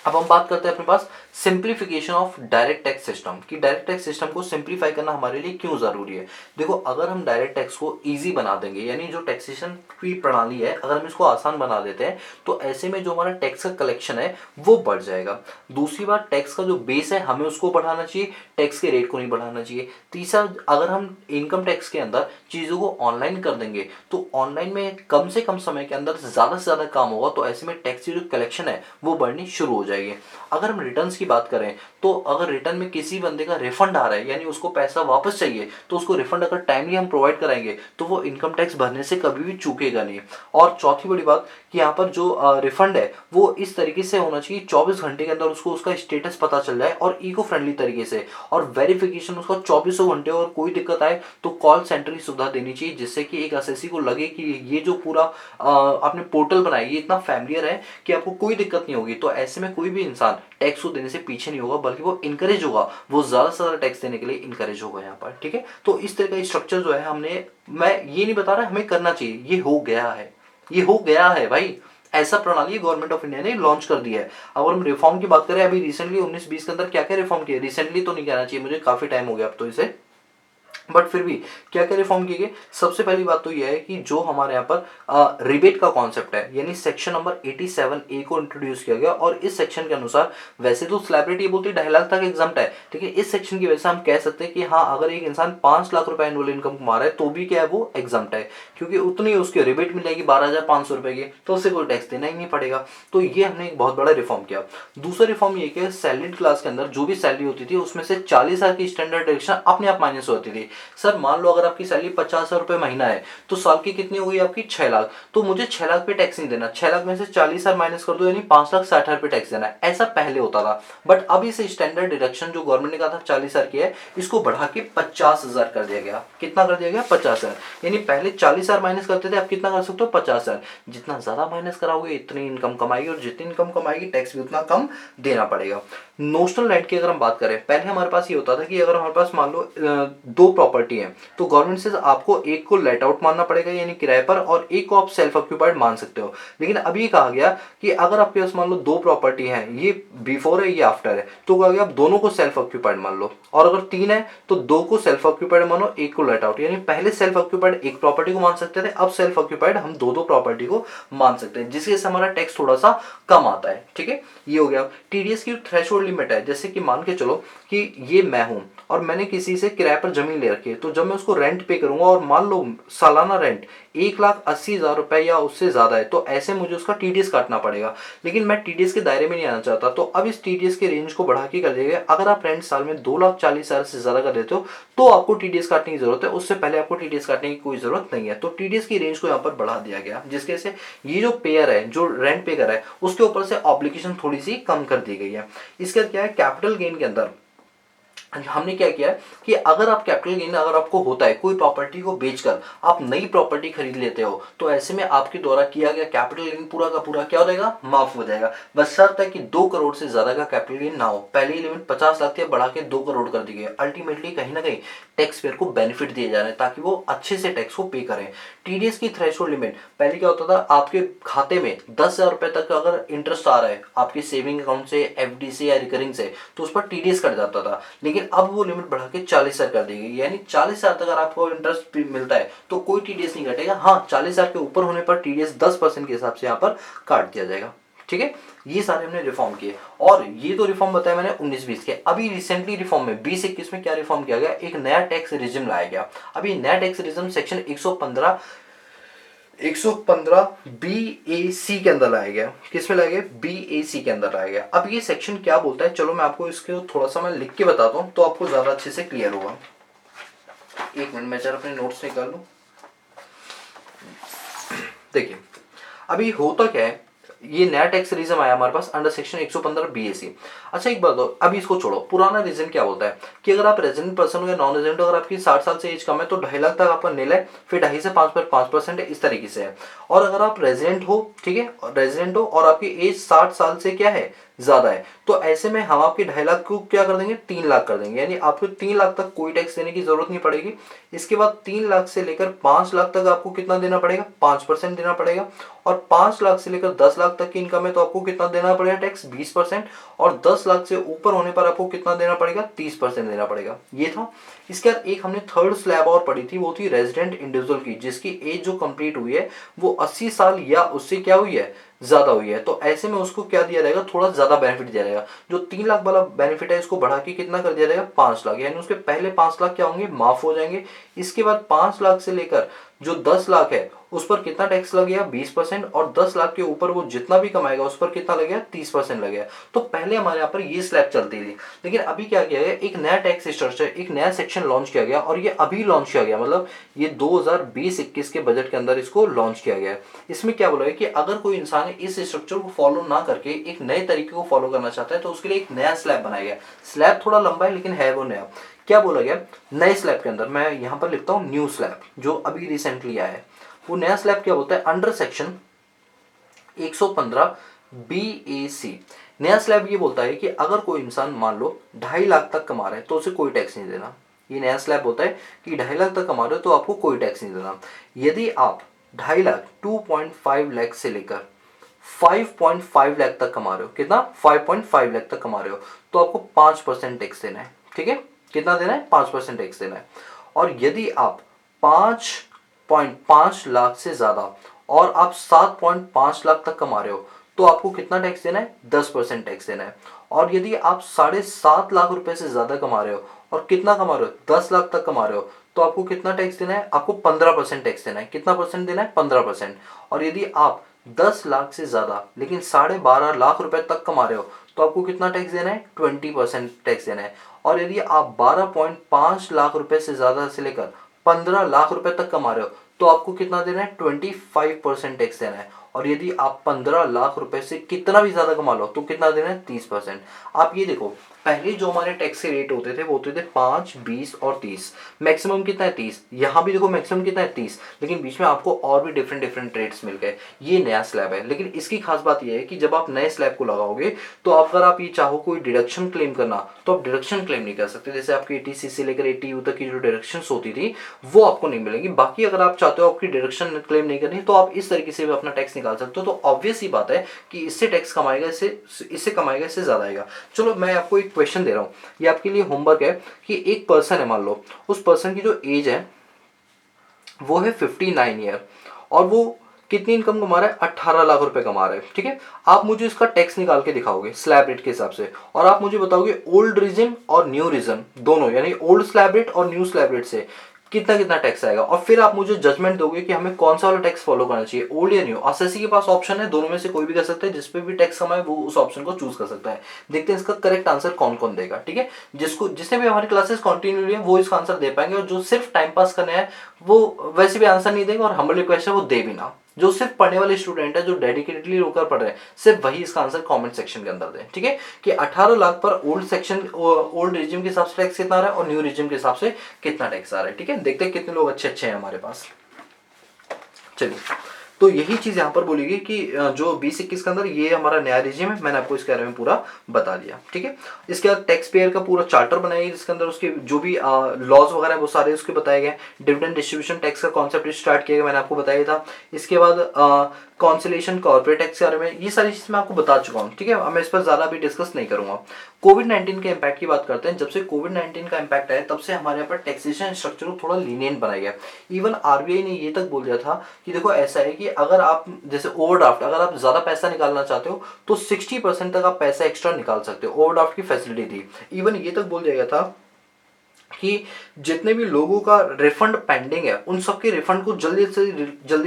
अब हम बात करते हैं अपने पास simplification of direct tax system, कि डायरेक्ट टैक्स सिस्टम को सिंप्लीफाई करना हमारे लिए क्यों जरूरी है। देखो अगर हम डायरेक्ट टैक्स को इजी बना देंगे, यानी जो टैक्सेशन की प्रणाली है अगर हम इसको आसान बना देते हैं, तो ऐसे में जो हमारा टैक्स का कलेक्शन है वो बढ़ जाएगा। दूसरी बात, टैक्स का जो बेस है हमें उसको बढ़ाना चाहिए, टैक्स के रेट को नहीं बढ़ाना चाहिए। तीसरा, अगर हम इनकम टैक्स के अंदर चीज़ों को ऑनलाइन कर देंगे तो ऑनलाइन में कम से कम समय के अंदर ज़्यादा से ज़्यादा काम होगा, तो ऐसे में टैक्स की जो कलेक्शन है वो बढ़नी शुरू हो जाएगी। अगर हम रिटर्न्स की बात करें तो अगर रिटर्न में किसी बंदे का रिफंड आ रहा है यानी उसको पैसा वापस चाहिए तो उसको रिफंड अगर टाइमली हम प्रोवाइड कराएंगे तो वो इनकम टैक्स भरने से कभी भी चूकेगा नहीं। और चौथी बड़ी बात कि यहाँ पर जो रिफंड है वो इस तरीके से होना चाहिए 24 घंटे के अंदर उसको उसका स्टेटस पता चल जाए और इको फ्रेंडली तरीके से, और वेरिफिकेशन उसका 24 घंटे, और कोई दिक्कत आए तो कॉल सेंटर की सुविधा देनी चाहिए जिससे कि एक एसएससी को लगे कि ये जो पूरा आपने पोर्टल बनाया ये इतना फैमिलियर है कि आपको कोई दिक्कत नहीं होगी। तो ऐसे में कोई भी इंसान टैक्स को देने से पीछे नहीं होगा बल्कि वो इनकरेज होगा, वो ज्यादा से ज्यादा टैक्स देने के लिए इनकरेज होगा यहाँ पर। ठीक है, तो इस तरह का स्ट्रक्चर जो है हमने, मैं ये नहीं बता रहा हमें करना चाहिए, ये हो गया है, ये हो गया है भाई, ऐसा प्रणाली गवर्नमेंट ऑफ इंडिया ने लॉन्च कर दिया है। अगर हम रिफॉर्म की बात करें अभी रिसेंटली 19-20 के अंदर क्या क्या रिफॉर्म किया, रिसेंटली तो नहीं कहना चाहिए मुझे, काफी टाइम हो गया अब तो इसे, बट फिर भी क्या क्या रिफॉर्म किए गए। सबसे पहली बात तो यह है कि जो हमारे यहाँ पर रिबेट का कॉन्सेप्ट है यानी सेक्शन नंबर 87A को इंट्रोड्यूस किया गया, और इस सेक्शन के अनुसार वैसे तो स्लैबिलिटी बोलती 2.5 लाख तक एग्जाम्प्ट है, ठीक है, इस सेक्शन की वजह से हम कह सकते हैं कि हाँ अगर एक इंसान 5 लाख रुपए एनुअल इनकम कमा रहा है तो भी क्या है वो एग्जाम्प्ट है, क्योंकि उतनी उसकी रिबेट मिल जाएगी 12,500 रुपए की, तो उसे कोई टैक्स देना ही नहीं पड़ेगा। तो ये हमने एक बहुत बड़ा रिफॉर्म किया। दूसरा रिफॉर्म ये कि सैलरीड क्लास के अंदर जो भी सैलरी होती थी उसमें से 40,000 की स्टैंडर्ड डिडक्शन अपने आप माइनस होती थी। सर मान लो अगर आपकी सैलरी 50,000 रुपए महीना है तो साल की कितनी होगी आपकी 6 लाख, तो मुझे 6 लाख पे टैक्स नहीं देना, 6 लाख में से 40,000 माइनस कर दो यानी 5,60,000 पे टैक्स देना है, ऐसा पहले होता था। बट अब इस स्टैंडर्ड डिडक्शन जो गवर्नमेंट ने कहा था 40,000 की है, इसको बढ़ा के 50,000 कर दिया गया। कितना कर दिया गया? 50,000। यानी पहले 40,000 माइनस करते थे, अब कितना कर सकते हो? 50,000। जितना ज्यादा माइनस कराओगे इतनी इनकम कमाएगी, और जितनी इनकम कमाएगी टैक्स भी उतना कम देना पड़ेगा। नोशनल रेंट की अगर हम बात करें, पहले हमारे पास ये होता था कि अगर हमारे पास मान लो 2 प्रॉपर्टी है तो गवर्नमेंट से आपको एक को लेट आउट मानना पड़ेगा यानी किराए पर, और एक को आप सेल्फ ऑक्यूपाइड मान सकते हो। लेकिन अभी कहा गया कि अगर आपके पास मान लो 2 प्रॉपर्टी है, ये बिफोर है ये आफ्टर है, तो कहा गया आप दोनों को सेल्फ ऑक्यूपाइड मान लो, और अगर 3 है तो 2 को सेल्फ ऑक्यूपाइड मानो, एक को लेट आउट। यानी पहले सेल्फ ऑक्यूपाइड एक प्रॉपर्टी को मान सकते थे, अब सेल्फ ऑक्यूपाइड हम 2-2 प्रॉपर्टी को मान सकते हैं, जिससे हमारा टैक्स थोड़ा सा कम आता है। ठीक है, ये हो गया। टीडीएस की थ्रेशोल्ड लिमिट है, जैसे कि मान के चलो कि ये मैं हूं और मैंने किसी से किराए पर जमीन ले रखी है, तो जब मैं उसको रेंट पे करूंगा और मान लो सालाना रेंट 1,80,000 रुपए या उससे ज्यादा है, तो ऐसे मुझे उसका टीडीएस काटना पड़ेगा। लेकिन मैं टीडीएस के दायरे में नहीं आना चाहता, तो अब इस टीडीएस के रेंज को बढ़ा के कर दिया गया। अगर आप रेंट साल में 2,40,000 से ज्यादा कर देते हो तो आपको टीडीएस काटने की जरूरत है, उससे पहले आपको टीडीएस काटने की कोई जरूरत नहीं है। तो टीडीएस की रेंज को यहाँ पर बढ़ा दिया गया, जिसके से ये जो पेयर है, जो रेंट पे कर रहा है, उसके ऊपर से ऑब्लिगेशन थोड़ी सी कम कर दी गई है। इसके बाद क्या है, कैपिटल गेन के अंदर हमने क्या किया है कि अगर आप कैपिटल गेन अगर आपको होता है कोई प्रॉपर्टी को बेचकर आप नई प्रॉपर्टी खरीद लेते हो, तो ऐसे में आपके द्वारा किया गया कैपिटल गेन पूरा का पूरा क्या हो जाएगा? माफ हो जाएगा। बस शर्त है कि 2 करोड़ से ज्यादा का कैपिटल गेन ना हो। पहले ही लिमिट 50 लाख थी, बढ़ा के 2 करोड़ कर दी गई। अल्टीमेटली कहीं ना कहीं टैक्स पेयर को बेनिफिट दिए जा रहे हैं ताकि वो अच्छे से टैक्स को पे करें। टीडीएस की थ्रेशोल्ड लिमिट पहले क्या होता था, आपके खाते में 10,000 रुपए तक अगर इंटरेस्ट आ रहा है आपके सेविंग अकाउंट से, एफडी से या रिकरिंग से, तो उस पर टीडीएस कट जाता था। लेकिन अब वो लिमिट बढ़ा के 40,000 कर दी गई, यानी 40,000 तक अगर आपको इंटरेस्ट मिलता है तो कोई टीडीएस नहीं कटेगा। हाँ, 40,000 के ऊपर होने पर टीडीएस 10% के हिसाब से यहाँ पर काट दिया जाएगा। ठीक है, ये सारे हमने रिफॉर्म किए, और ये तो रिफॉर्म बताया मैंने 19-20 के। अभी रिसेंटली रिफॉर्म में 20-21 में क्या रिफॉर्म किया गया, एक नया टैक्स रिजिम लाया गया। अभी नया टैक्स रिजिम सेक्शन 115 BAC के अंदर लाया गया। किसमें लाया गया? BAC के अंदर लाया गया। अब ये सेक्शन क्या बोलता है, चलो मैं आपको इसके थोड़ा सा मैं लिख के बताता हूँ तो आपको ज्यादा अच्छे से क्लियर होगा। एक मिनट, मैं जरा अपने नोट्स निकाल लूं। देखिए अभी होता क्या है, ये नया टैक्स रीजन आया हमारे पास अंडर सेक्शन 115 BAC। अच्छा एक बात हो, अभी इसको छोड़ो, पुराना रीजन क्या होता है कि अगर आप रेजिडेंट पर्सन हो या नॉन रेजिडेंट हो, अगर आपकी 60 साल से एज कम है तो 2.5 लाख तक आपका नील है, फिर 2.5 से 5% है, इस तरीके से है। और अगर आप रेजिडेंट हो, ठीक है, रेजिडेंट हो और आपकी एज 60 साल से क्या है ज्यादा है, तो ऐसे में हम आपके 2.5 लाख को क्या कर देंगे, 3 लाख कर देंगे। यानी आपको 3 लाख तक कोई टैक्स देने की जरूरत नहीं पड़ेगी। इसके बाद 3 लाख से लेकर 5 लाख तक आपको कितना देना पड़ेगा? 5% देना पड़ेगा। और 5 लाख से लेकर 10 लाख तक की इनकम है तो आपको कितना देना पड़ेगा टैक्स? 20%। और 10 लाख से ऊपर होने पर आपको कितना देना पड़ेगा? 30% देना पड़ेगा। ये था। इसके बाद एक हमने थर्ड स्लैब और पढ़ी थी, वो थी रेजिडेंट इंडिविजुअल की, जिसकी एज जो कंप्लीट हुई है वो 80 साल या उससे क्या हुई है, ज्यादा हुई है। तो ऐसे में उसको क्या दिया जाएगा, थोड़ा ज्यादा बेनिफिट दिया जाएगा। जो 3 लाख वाला बेनिफिट है इसको बढ़ा के कितना कर दिया जाएगा? 5 लाख। यानी उसके पहले 5 लाख क्या होंगे, माफ हो जाएंगे। इसके बाद 5 लाख से लेकर जो 10 लाख है उस पर कितना टैक्स लग गया 20%, और 10 लाख के ऊपर वो जितना भी कमाएगा उस पर कितना लग गया 30% लग गया। तो पहले हमारे यहाँ पर ये स्लैब चलती थी, लेकिन अभी क्या किया गया, एक नया टैक्स स्ट्रक्चर, एक नया सेक्शन लॉन्च किया गया, और ये अभी लॉन्च किया गया, मतलब ये 2020-21 के बजट के अंदर इसको लॉन्च किया गया है। इसमें क्या बोला है कि अगर कोई इंसान इस स्ट्रक्चर को फॉलो ना करके एक नए तरीके को फॉलो करना चाहता है तो उसके लिए एक नया स्लैब बनाया गया। स्लैब थोड़ा लंबा है लेकिन है वो नया। क्या बोला गया नए स्लैब के अंदर, मैं यहाँ पर लिखता हूँ न्यू स्लैब, जो अभी रिसेंटली आया है। वो नया स्लैब क्या बोलता है, अंडर सेक्शन 115 BAC नया स्लैब ये बोलता है कि अगर कोई इंसान मान लो 2.5 लाख तक कमा रहा है तो उसे कोई टैक्स नहीं देना। ये नया स्लैब बोलता है कि 2.5 लाख तक कमा रहे हो तो आपको कोई टैक्स नहीं देना। यदि आप 2.5 लाख 2.5 लाख से लेकर 5.5 लाख तक कमा रहे हो, कितना 5.5 लाख तक कमा रहे हो, तो आपको 5% टैक्स देना है। ठीक है, कितना देना है 5% टैक्स देना है। और यदि आप 5.5 लाख से ज्यादा और आप 7.5 लाख तक कमा रहे हो तो आपको कितना टैक्स देना है 10% टैक्स देना है। और यदि आप 7.5 लाख रुपए से ज्यादा कमा रहे हो और कितना कमा रहे हो 10 लाख तक कमा रहे हो तो आपको कितना टैक्स देना है, आपको 15% टैक्स देना है। कितना परसेंट देना है 15%। और यदि आप 10 लाख से ज्यादा लेकिन 12.5 लाख रुपए तक कमा रहे हो तो आपको कितना टैक्स देना है 20% टैक्स देना है। और यदि आप 12.5 लाख रुपए से ज्यादा से लेकर 15 लाख रुपए तक कमा रहे हो तो आपको कितना देना है 25% टैक्स देना है। और यदि आप 15 लाख रुपए से कितना भी ज्यादा कमा लो तो कितना देना है 30%। आप ये देखो, पहले जो हमारे टैक्स के रेट होते थे वो होते थे 5, 20 और 30। मैक्सिमम कितना है 30। यहाँ भी देखो मैक्सिमम कितना है 30, लेकिन बीच में आपको और भी डिफरेंट डिफरेंट रेट्स मिल गए। ये नया स्लैब है, लेकिन इसकी खास बात यह है कि जब आप नए स्लैब को लगाओगे तो अगर आप ये चाहो कोई डिडक्शन क्लेम करना तो आप डिडक्शन क्लेम नहीं कर सकते। जैसे आपकी 80C से लेकर 80U तक की जो डिडक्शन होती थी वो आपको नहीं मिलेगी। बाकी अगर आप चाहते हो आपकी डिडक्शन क्लेम नहीं करनी तो आप इस तरीके से भी अपना टैक्स निकाल सकते हो। तो ऑब्वियस ही बात है कि इससे टैक्स कमाएगा, इससे कमाएगा, इससे ज्यादा आएगा। चलो मैं आपको एक क्वेश्चन दे रहा हूँ, ये आपके लिए होमवर्क है कि एक पर्सन है, मान लो उस पर्सन की जो एज है वो है 59 ईयर और वो कितनी इनकम कमा रहा है 18 लाख रुपए कमा रहा है। ठीक है, आप मुझे इसका टैक्स निकाल के दिखाओगे स्लैब रेट के हिसाब से, और आप मुझे बताओगे ओल्ड रीजन और न्यू रीजन दोनों, यानी ओल्ड स्लैब रेट और न्यू स्लैब रेट से कितना कितना टैक्स आएगा। और फिर आप मुझे जजमेंट दोगे कि हमें कौन सा वाला टैक्स फॉलो करना चाहिए, ओल्ड या न्यू। एसएससी के पास ऑप्शन है, दोनों में से कोई भी कर सकता है, जिसपे भी टैक्स कमाए वो उस ऑप्शन को चूज कर सकता है। देखते हैं इसका करेक्ट आंसर कौन कौन देगा। ठीक है, जिसने भी हमारी क्लासेस कंटिन्यू है वो इसका आंसर दे पाएंगे, और जो सिर्फ टाइम पास करने हैं वो वैसे भी आंसर नहीं देंगे, और हम्बल रिक्वेस्ट है वो दे भी ना। जो सिर्फ पढ़ने वाले स्टूडेंट है, जो डेडिकेटेडली होकर पढ़ रहे हैं, सिर्फ वही इसका आंसर कमेंट सेक्शन के अंदर दें। ठीक है, कि 18 लाख पर ओल्ड रिजिम के हिसाब से टैक्स कितना आ रहा है और न्यू रिजिम के हिसाब से कितना टैक्स आ रहा है। ठीक है, देखते हैं कितने लोग अच्छे अच्छे हैं हमारे पास। चलिए, तो यही चीज यहाँ पर बोलेगी कि जो 20-21 के अंदर ये हमारा नया रिजिम है, मैंने आपको इसके बारे में पूरा बता दिया। ठीक है, इसके बाद टैक्स पेयर का पूरा चार्टर बनाया गया जिसके अंदर उसके जो भी लॉज वगैरह वो सारे उसके बताए गए। डिविडेंड डिस्ट्रीब्यूशन टैक्स का कॉन्सेप्ट स्टार्ट किया गया, मैंने आपको बताया था। इसके बाद कॉन्सुलेशन कॉर्पोरेट टैक्स के बारे में ये सारी चीज मैं आपको बता चुका हूँ। ठीक है, मैं इस पर ज्यादा अभी डिस्कस नहीं करूंगा। कोविड-19 के इम्पैक्ट की बात करते हैं। जब से कोविड-19 का इम्पैक्ट आया तब से हमारे यहाँ पर टैक्सेशन स्ट्रक्चर को थोड़ा लीनियंट बनाया गया। इवन आरबीआई ने ये तक बोल दिया था कि देखो ऐसा है कि अगर आप जैसे ओवरड्राफ्ट, अगर आप ज्यादा पैसा निकालना चाहते हो तो 60% तक आप पैसा एक्स्ट्रा निकाल सकते हो। ओवरड्राफ्ट की फैसिलिटी थी। इवन ये तक बोल दिया गया था कि जितने भी लोगों का रिफंड पेंडिंग है उन सबके रिफंड को जल्दी से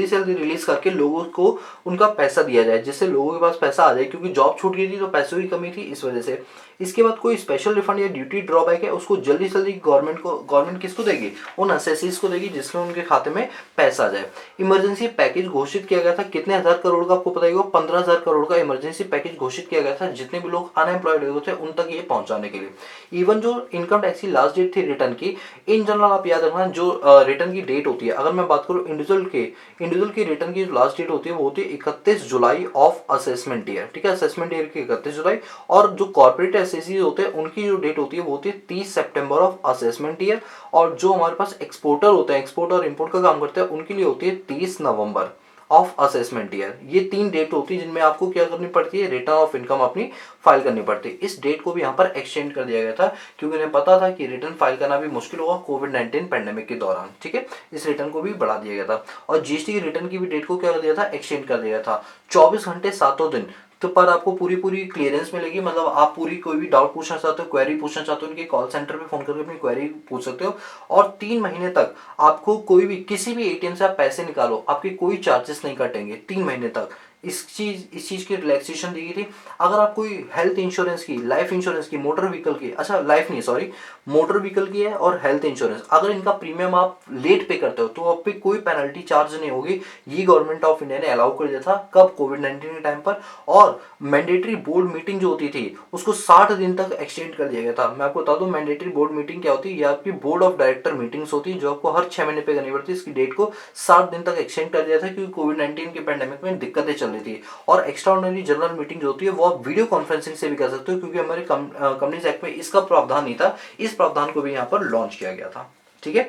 जल्दी रिलीज करके लोगों को उनका पैसा दिया जाए, जिससे लोगों के पास पैसा आ जाए, क्योंकि जॉब छूट गई थी तो पैसों की कमी थी इस वजह से। इसके बाद कोई स्पेशल रिफंड या ड्यूटी ड्रॉबैक है उसको जल्दी से जल्दी गवर्नमेंट किसको देगी, उन असेसीज को देगी जिसमें उनके खाते में पैसा आ जाए। इमरजेंसी पैकेज घोषित किया गया था, कितने हजार करोड़ का आपको पता ही 15,000 करोड़ का इमरजेंसी पैकेज घोषित किया गया था जितने भी लोग अनएम्प्लॉयड हुए थे उन तक ये पहुंचाने के लिए। इवन जो इनकम टैक्स की लास्ट डेट थी रिटर्न की, इन जनरल आप याद रखना जो रिटर्न की डेट होती है, अगर मैं बात करूं इंडिविजुअल की रिटर्न की जो लास्ट डेट होती है वो होती है 31 जुलाई ऑफ असेसमेंट ईयर। ठीक है, असेसमेंट ईयर की 31 जुलाई। और जो कॉर्पोरेट एसएससी होते हैं उनकी जो डेट होती है वो होती है 30 सितंबर ऑफ असेसमेंट ईयर। और जो हमारे पास एक्सपोर्टर होते हैं, एक्सपोर्ट और इंपोर्ट का काम करते हैं, उनके लिए होती है 30 नवंबर ऑफ असेसमेंट ईयर। ये 3 डेट होती है जिनमें आपको क्या करनी पड़ती है, रिटर्न ऑफ इनकम अपनी फाइल करनी पड़ती है। इस डेट को भी यहाँ पर एक्सटेंड कर दिया गया था क्योंकि उन्हें पता था कि रिटर्न फाइल करना भी मुश्किल होगा कोविड-19 पैंडेमिक के दौरान। ठीक है, इस रिटर्न को भी बढ़ा दिया गया था। और जीएसटी की रिटर्न की भी डेट को क्या कर दिया था, एक्सटेंड कर दिया था 24 घंटे 7 दिन तो पर आपको पूरी पूरी क्लियरेंस मिलेगी, मतलब आप पूरी कोई भी डाउट पूछना चाहते हो, क्वेरी पूछना चाहते हो, उनके कॉल सेंटर पे फोन करके अपनी क्वेरी पूछ सकते हो। और 3 महीने तक आपको कोई भी किसी भी एटीएम से आप पैसे निकालो, आपके कोई चार्जेस नहीं कटेंगे 3 महीने तक। इस चीज की रिलैक्सेशन दी गई थी। अगर आप कोई हेल्थ इंश्योरेंस की, लाइफ इंश्योरेंस की, मोटर व्हीकल की, अच्छा लाइफ नहीं सॉरी, मोटर व्हीकल की है और हेल्थ इंश्योरेंस, अगर इनका प्रीमियम आप लेट पे करते हो तो आप पे कोई पेनल्टी चार्ज नहीं होगी। ये गवर्नमेंट ऑफ इंडिया ने अलाउ कर दिया था, कब, कोविड-19 के टाइम पर। और मैंडेटरी बोर्ड मीटिंग जो होती थी उसको 60 दिन तक एक्सटेंड कर दिया गया था। मैं आपको बता दूं मैंडेटरी बोर्ड मीटिंग क्या होती है, ये आपकी बोर्ड ऑफ डायरेक्टर मीटिंग्स होती है जो आपको हर 6 महीने पे करनी पड़ती है। इसकी डेट को 60 दिन तक एक्सटेंड कर दिया था क्योंकि कोविड-19 के पैंडेमिक में दिक्कतें चल रही थी। और एक्स्ट्रा ऑर्डिनरी जनरल मीटिंग जो होती है वो आप वीडियो कॉन्फ्रेंसिंग से भी कर सकते हो, क्योंकि हमारे कंपनीज एक्ट में इसका प्रावधान नहीं था। इस प्रावधान को भी यहाँ पर लॉन्च किया गया था। ठीक है,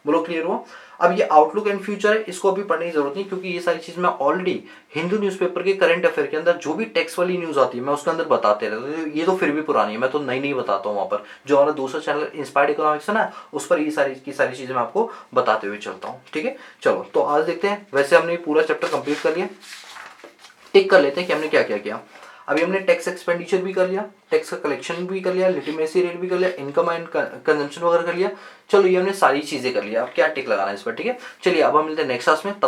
बोलो क्लियर हुआ। अब ये आउटलुक एंड फ्यूचर है, इसको अभी पढ़ने की जरूरत नहीं क्योंकि ये सारी चीज मैं ऑलरेडी हिंदू न्यूज़पेपर के करंट अफेयर के अंदर जो भी टैक्स वाली न्यूज आती है मैं उसके अंदर बताते रहता हूँ। ये तो फिर भी पुरानी है, मैं तो नई नई बताता हूँ। वहां पर जो हमारा दूसरा चैनल इंस्पायर्ड इकोनॉमिक्स है ना, उस पर ये सारी चीजें मैं आपको बताते हुए चलता हूँ। ठीक है, चलो तो आज देखते हैं। वैसे हमने पूरा चैप्टर कंप्लीट कर लिया, टिक कर लेते हैं कि हमने क्या क्या किया। अभी हमने टैक्स एक्सपेंडिचर भी कर लिया, टैक्स का कलेक्शन भी कर लिया, लिटिमेसी रेट भी कर लिया, इनकम एंड कंजम्पशन वगैरह कर लिया। चलो ये हमने सारी चीजें कर लिया, अब क्या टिक लगाना है इस पर। ठीक है, चलिए अब हम मिलते हैं नेक्स्ट क्लास में।